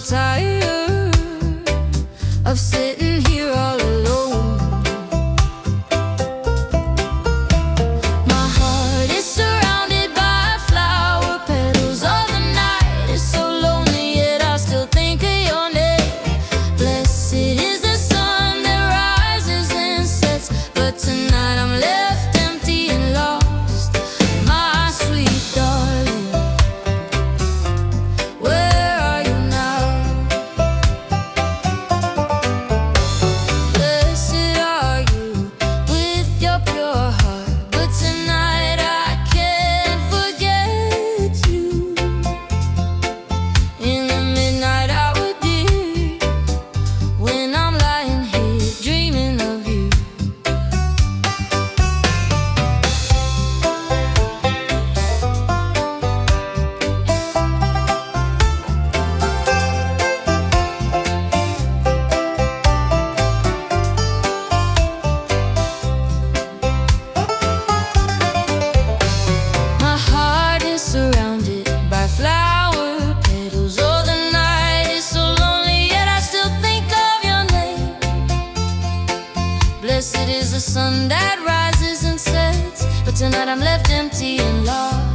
tired of sitting here all alone. My heart is surrounded by flower petals. All the night is so lonely, yet I still think of your name. Blessed is the sun that rises and sets, but tonight I'm left empty and lost. My sweet darling, where are you now? Blessed are you with your pure heart, but tonight I can't forget you. In the midnight hour, dear, when I'm lying here dreaming of you. My heart is surrounded by flower petals. Oh, the night is so lonely, yet I still think of your name. Blessed is the sun that rises and sets, but tonight I'm left empty and lost.